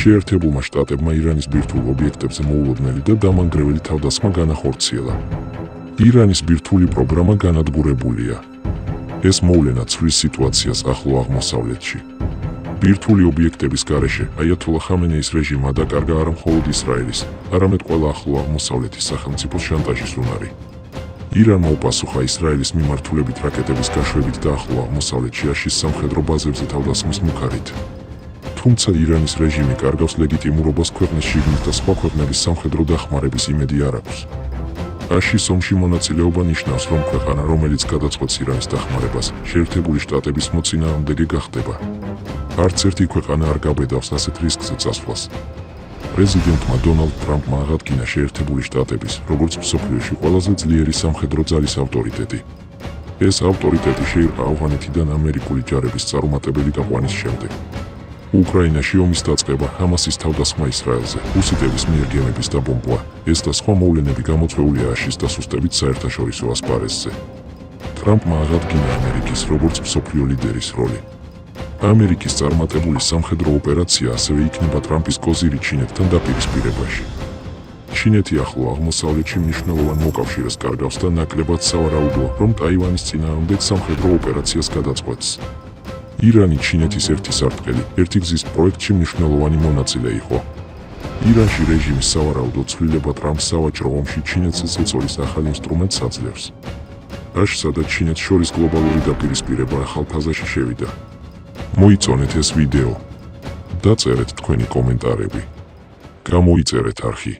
შეერთებულმა შტატებმა ირანის ბირთვულ ობიექტებზე მოულოდნელი და დამანგრეველი თავდასხმა განახორციელა. ირანის ბირთვული პროგრამა განადგურებულია. ეს მოვლენა ცვლის სიტუაციას ახლო აღმოსავლეთში. ბირთვული ობიექტების გარეშე აიათოლა ხამენეის რეჟიმმა დაკარგა არა მხოლოდ ისრაელის, არამედ ყველა ახლო აღმოსავლეთის სახელმწიფოს შანტაჟის უნარი. ირანმა უპასუხა ისრაელის მიმართულებით რაკეტების გაშვებით და ახლო აღმოსავლეთში აშის სამხედრო ბაზებზე თავდასხმის მუქარით. თუმცა ირანის რეჟიმი კარგავს ლეგიტიმურობას ქვეყნის შიგნით და სხვა ქვეყნების სამხედრო დახმარების იმედი არ აქვს. აშის ომში მონაწილეობა ნიშნავს, რომ ქვეყანა, რომელიც გადაწყვეტს ირანის დახმარებას, შეერთებული შტატების მოწინააღმდეგე გახდება. არც ერთი ქვეყანა არ გაბედავს ასეთ რისკზე წასვლას. პრეზიდენტმა დონალდ ტრამპმა აღადგინა შეერთებული შტატების, როგორც მსოფლიოში ყველაზე ძლიერი სამხედრო ძალის ავტორიტეტი. ეს ავტორიტეტი შეირყა ავღანეთიდან ამერიკული ჯარების წარუმატებელი გაყვანის შემდეგ. უკრაინაში ომის დაწყება, ჰამასის თავდასხმა ისრაელზე, ჰუსიტების მიერ გემების დაბომბვა, ეს და სხვა მოვლენები გამოწვეულია აშის დასუსტებით საერთაშორისო ასპარეზზე. ტრამპმა აღადგინა ამერიკის, როგორც მსოფლიო ლიდერის როლი. ამერიკის წარმატებული სამხედრო ოპერაცია ასევე იქნება ტრამპის კოზირი ჩინეთთან დაპირისპირებაში. ჩინეთი ახლო აღმოსავლეთში მნიშვნელოვან მოკავშირეს კარგავს და ნაკლებად სავარაუდოა, რომ ტაივანის წინააღმდეგ სამხედრო ოპერაციას გადაწყვეტს. ირანი ჩინეთის ერთი სარტყელი, ერთი გზის პროექტში მნიშვნელოვანი მონაწილე იყო. ირანში რეჟიმის სავარაუდო ცვლილება ტრამპს სავაჭრო ომში ჩინეთს ზეწოლის ახალ ინსტრუმენტს აძლევს. აშსა და ჩინეთს შორის გლობალური დაპირისპირება ახალ ფაზაში შევიდა. მოიწონეთ ეს ვიდეო. დაწერეთ თქვენი კომენტარები. გამოიწერეთ არხი.